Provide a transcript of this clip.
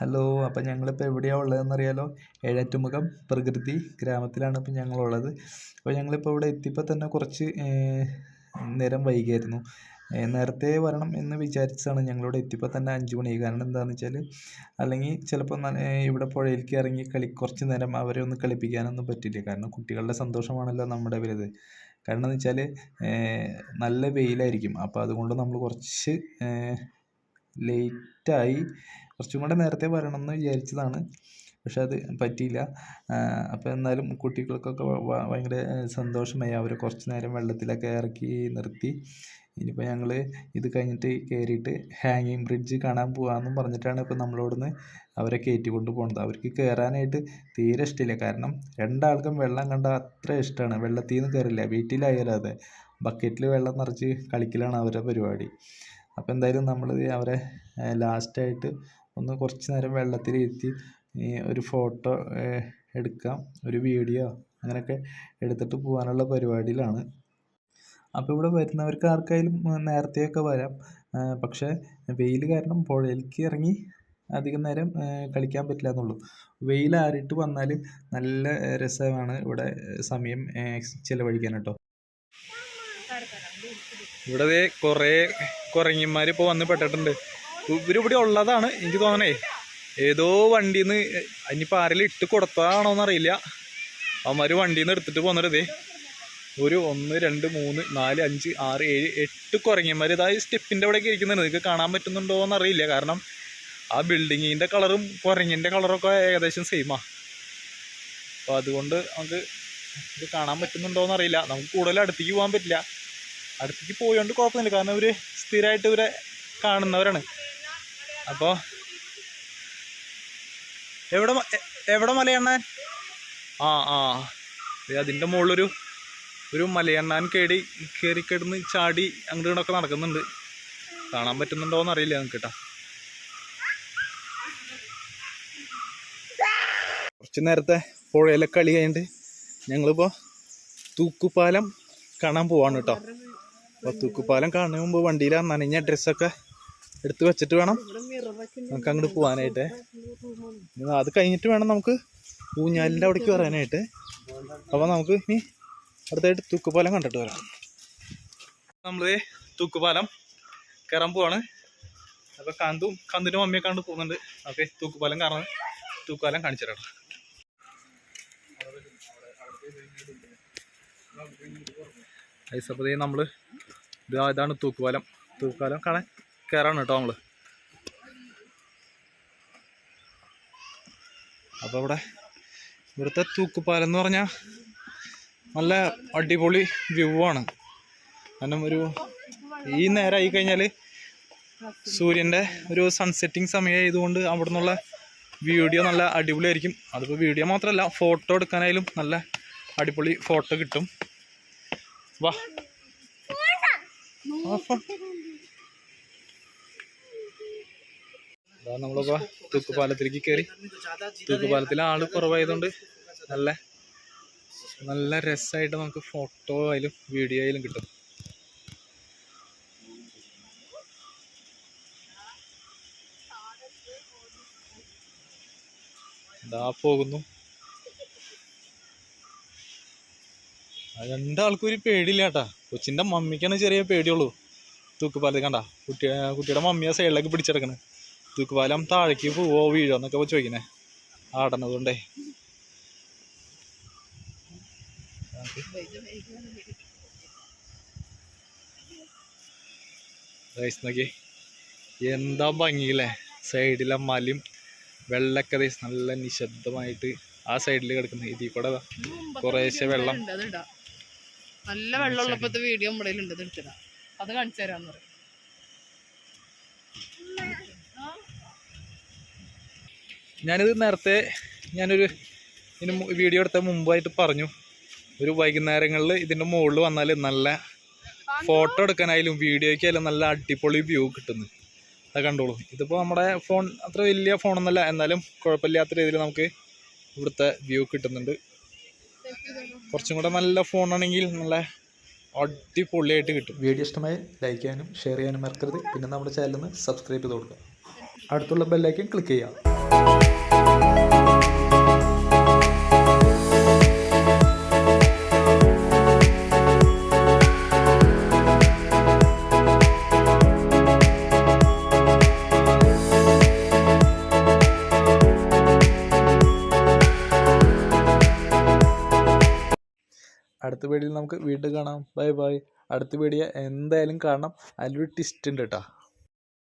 Hello, അപ്പം ഞങ്ങളിപ്പോൾ എവിടെയാണ് ഉള്ളതെന്നറിയാലോ? ഏഴാറ്റുമുഖം പ്രകൃതി ഗ്രാമത്തിലാണ് ഇപ്പം ഞങ്ങളുള്ളത്. അപ്പോൾ ഞങ്ങളിപ്പോൾ ഇവിടെ എത്തിയപ്പോൾ തന്നെ കുറച്ച് നേരം വൈകിയായിരുന്നു. നേരത്തെ വരണം എന്ന് വിചാരിച്ചതാണ്. ഞങ്ങളിവിടെ എത്തിയപ്പോൾ തന്നെ 5 മണിയായി. കാരണം എന്താണെന്ന് വെച്ചാൽ അല്ലെങ്കിൽ ചിലപ്പോൾ ഇവിടെ പുഴയിലേക്ക് ഇറങ്ങി കുറച്ച് നേരം അവരെ ഒന്ന് കളിപ്പിക്കാനൊന്നും പറ്റില്ല. കാരണം കുട്ടികളുടെ സന്തോഷമാണല്ലോ നമ്മുടെ വലുത്. കാരണം എന്ന് വെച്ചാൽ നല്ല വെയിലായിരിക്കും. അപ്പോൾ അതുകൊണ്ട് നമ്മൾ കുറച്ച് ലേറ്റായി. കുറച്ചും കൂടെ നേരത്തെ വരണമെന്ന് വിചാരിച്ചതാണ്. പക്ഷെ അത് പറ്റിയില്ല. അപ്പോൾ എന്നാലും കുട്ടികൾക്കൊക്കെ ഭയങ്കര സന്തോഷമായി. അവരെ കുറച്ച് നേരം വെള്ളത്തിലൊക്കെ ഇറക്കി നിർത്തി. ഇനിയിപ്പോൾ ഞങ്ങൾ ഇത് കഴിഞ്ഞിട്ട് കയറിയിട്ട് ഹാങ്ങിങ് ബ്രിഡ്ജ് കാണാൻ പോകാമെന്നും പറഞ്ഞിട്ടാണ് ഇപ്പോൾ നമ്മളോടുന്ന് അവരെ കയറ്റിക്കൊണ്ട് പോകുന്നത്. അവർക്ക് കയറാനായിട്ട് തീരെ ഇഷ്ടമില്ല. കാരണം രണ്ടാൾക്കും വെള്ളം കണ്ടാൽ അത്ര ഇഷ്ടമാണ്. വെള്ളത്തിൽ നിന്ന് കയറില്ല. വീട്ടിലായാലും അതെ, ബക്കറ്റിൽ വെള്ളം നിറച്ച് കളിക്കലാണ് അവരുടെ പരിപാടി. അപ്പോൾ എന്തായാലും നമ്മൾ അവരെ ലാസ്റ്റായിട്ട് ഒന്ന് കുറച്ച് നേരം വെള്ളത്തിലിരുത്തി ഒരു ഫോട്ടോ എടുക്കാം, ഒരു വീഡിയോ അങ്ങനെയൊക്കെ എടുത്തിട്ട് പോകാനുള്ള പരിപാടിയിലാണ്. അപ്പോൾ ഇവിടെ വരുന്നവർക്ക് ആർക്കായാലും നേരത്തെയൊക്കെ വരാം. പക്ഷേ വെയിൽ കാരണം പുഴയിലേക്ക് ഇറങ്ങി അധികം നേരം കളിക്കാൻ പറ്റില്ല എന്നുള്ളൂ. വെയിലാറിയിട്ട് വന്നാൽ നല്ല രസമാണ് ഇവിടെ സമയം ചിലവഴിക്കാൻ കേട്ടോ. ഇവിടെ കുറേ കുരങ്ങന്മാർ ഇപ്പോൾ വന്ന് പെട്ടിട്ടുണ്ട്. ഇവരിവിടെ ഉള്ളതാണ് എനിക്ക് തോന്നണേ. ഏതോ വണ്ടിയിൽ നിന്ന് ഇനിയിപ്പോൾ ആരെങ്കിലും ഇട്ട് കൊടുത്തതാണോന്നറിയില്ല. അവന്മാർ വണ്ടിയിൽ നിന്ന് എടുത്തിട്ട് പോകുന്നത് ഒരു 1 2 3 4 5 6 7 8 കുരങ്ങന്മാർ ഇതായത് സ്റ്റെപ്പിൻ്റെ അവിടെയൊക്കെ ഇരിക്കുന്നുണ്ട്. നിങ്ങൾക്ക് കാണാൻ പറ്റുന്നുണ്ടോ എന്നറിയില്ല. കാരണം ആ ബിൽഡിങ്ങിൻ്റെ കളറും കുരങ്ങിൻ്റെ കളറൊക്കെ ഏകദേശം സെയിമാണ്. അപ്പോൾ അതുകൊണ്ട് നമുക്ക് ഇത് കാണാൻ പറ്റുന്നുണ്ടോ എന്നറിയില്ല. നമുക്ക് കൂടുതൽ അടുത്തേക്ക് പോകാൻ പറ്റില്ല. അടുത്തേക്ക് പോയോണ്ട് കുഴപ്പമൊന്നുമില്ല. കാരണം ഇവർ സ്ഥിരമായിട്ട് ഇവരെ കാണുന്നവരാണ്. അപ്പോൾ എവിടെ മലയണ്ണാൻ? അതിൻ്റെ മുകളിലൊരു മലയണ്ണാൻ കയറി കിടന്ന് ചാടി അങ്ങോട്ട് ഇങ്ങോട്ടൊക്കെ നടക്കുന്നുണ്ട്. കാണാൻ പറ്റുന്നുണ്ടോയെന്ന് അറിയില്ല നിങ്ങൾക്ക് കേട്ടോ. കുറച്ച് നേരത്തെ പുഴയിലെ കളി കഴിഞ്ഞിട്ട് ഞങ്ങളിപ്പോൾ തൂക്കുപാലം കാണാൻ പോവാണ് കേട്ടോ. അപ്പോൾ തൂക്കുപാലം കാണുന്ന മുമ്പ് വണ്ടിയിൽ നനഞ്ഞ ഡ്രസ്സൊക്കെ എടുത്ത് വെച്ചിട്ട് വേണം നമുക്ക് അങ്ങോട്ട് പോകാനായിട്ട്. അത് കഴിഞ്ഞിട്ട് വേണം നമുക്ക് ഊഞ്ഞാലിൻ്റെ അവിടേക്ക് വരാനായിട്ട്. അപ്പോൾ നമുക്ക് ഇനി അടുത്തായിട്ട് തൂക്കുപാലം കണ്ടിട്ട് വരാം. നമ്മൾ തൂക്കുപാലം കയറാൻ പോവാണ്. അപ്പോൾ കന്തിൻ്റെ മമ്മിയെ കണ്ട് പോകുന്നുണ്ട്. ഓക്കെ, തൂക്കുപാലം കയറാൻ തൂക്കുപാലം കാണിച്ചു തരാം. ഐസപ്പതേ നമ്മൾ ഇതാണ് തൂക്കുപാലം കാണാൻ കയറാണ് കേട്ടോ നമ്മൾ. അപ്പോൾ ഇവിടുത്തെ തൂക്കുപാലം എന്ന് പറഞ്ഞാൽ നല്ല അടിപൊളി വ്യൂ ആണ്. കാരണം ഈ നേരമായി കഴിഞ്ഞാൽ സൂര്യൻ്റെ ഒരു സൺസെറ്റിങ് സമയമായതുകൊണ്ട് അവിടെ നിന്നുള്ള വീഡിയോ നല്ല അടിപൊളിയായിരിക്കും. അതിപ്പോൾ വീഡിയോ മാത്രമല്ല, ഫോട്ടോ എടുക്കാനായാലും നല്ല അടിപൊളി ഫോട്ടോ കിട്ടും. വാ നമ്മളിപ്പോൾ തൂക്കുപാലത്തിലേക്ക് കയറി. തൂക്കുപാലത്തിലെ ആള് കുറവായതുകൊണ്ട് നല്ല രസമായിട്ട് നമുക്ക് ഫോട്ടോ ആയാലും വീഡിയോ ആയാലും കിട്ടും. ഇതാ പോകുന്നു. രണ്ടാൾക്കും ഒരു പേടിയില്ല കേട്ടാ. കൊച്ചിൻ്റെ മമ്മിക്കാണ് ചെറിയ പേടിയുള്ളൂ. തൂക്കുപാലത്തിൽ കണ്ട കുട്ടിയുടെ മമ്മിയെ സൈഡിലേക്ക് പിടിച്ചെടുക്കണേ. തൂക്കുപാലം താഴേക്ക് പോവോ വീഴോ എന്നൊക്കെ ചോദിക്കണേ ആടണതുകൊണ്ടേ. നോക്കി എന്താ ഭംഗിയില്ലേ. സൈഡിലെ മലയും വെള്ളമൊക്കെ നല്ല നിശബ്ദമായിട്ട് ആ സൈഡിൽ കിടക്കുന്നത്. ഇതിൽ കൂടെ കുറേശ്ശെ വെള്ളം, നല്ല വെള്ളമുള്ളപ്പോഴത്തെ വീഡിയോ മുടയിലുണ്ട്. അത് കാണിച്ചു തരാന്ന് പറയും. ഞാനിത് നേരത്തെ ഇതിന് വീഡിയോ എടുത്ത മുമ്പായിട്ട് പറഞ്ഞു, ഒരു വൈകുന്നേരങ്ങളിൽ ഇതിൻ്റെ മുകളിൽ വന്നാൽ നല്ല ഫോട്ടോ എടുക്കാനായാലും വീഡിയോയ്ക്കായാലും നല്ല അടിപൊളി വ്യൂ കിട്ടുന്നു. അത് കണ്ടോളൂ. ഇതിപ്പോൾ നമ്മുടെ ഫോൺ അത്ര വലിയ ഫോണൊന്നുമല്ല, എന്നാലും കുഴപ്പമില്ലാത്ത രീതിയിൽ നമുക്ക് ഇവിടുത്തെ വ്യൂ കിട്ടുന്നുണ്ട്. കുറച്ചും കൂടെ നല്ല ഫോണാണെങ്കിൽ നല്ല അടിപൊളിയായിട്ട് കിട്ടും. വീഡിയോ ഇഷ്ടമായി ലൈക്ക് ചെയ്യാനും ഷെയർ ചെയ്യാനും മറക്കരുത്. പിന്നെ നമ്മുടെ ചാനലിൽ നിന്ന് സബ്സ്ക്രൈബ് ചെയ്ത് കൊടുക്കുക. അടുത്തുള്ള ബെല്ലൈക്കൻ ക്ലിക്ക് ചെയ്യാം. അടുത്ത വീഡിയോയിൽ നമുക്ക് വീണ്ടും കാണാം. Bye bye. അടുത്ത വീഡിയോ എന്തായാലും കാണണം. അതിലൊരു ട്വിസ്റ്റ് ഉണ്ട് കേട്ടോ.